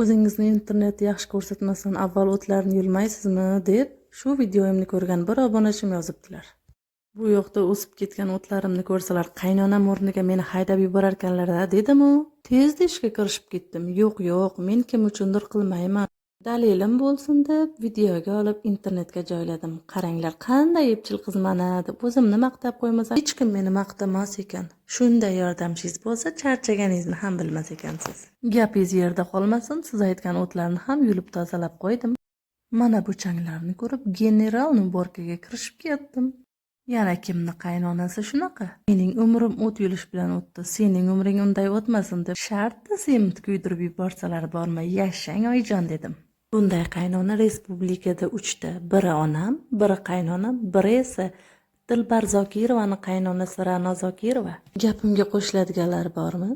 O'zingizni internetda yaxshi ko'rsatmasdan avval o'tlarni yulmaysizmi deb shu videoyimni ko'rgan bir obunachim yozibdilar. Bu yoqda o'sib ketgan o'tlarimni ko'rsalar qaynonam o'rniga meni haydab yuborarkanlar-da dedimu tezda ishga kirishib ketdim. Yo'q, men kim uchundir qilmayman. Dalilim bo'lsin deb videoga olib internetga joyladim. Qaranglar qanday epchil qizman deb o'zimni maqtab qo'ymasam hech kim meni maqtamas ekan. Shunday yordamchingiz bo'lsa charchaganingizni ham bilmas ekansiz. Gapingiz yerda qolmasin, siz aytgan o'tlarni ham yulib tozalab qo'ydim. Mana bu changlarni ko'rib general Nuborkaga kirishib ketdim. Yana kimni qaynonasi shunaqa? Mening umrim o't yulish bilan o'tdi. Sening umring unday o'tmasin deb shartta sement kuydirib yuborsalar bormi? Yashang oyijon dedim. Bunday qaynona respublikada 3 ta. Biri onam, biri qaynonam, biri esa Dilbar Zokirovani qaynonasi Ra'no Zokirova. Gapimga qo'shiladiganlar bormi?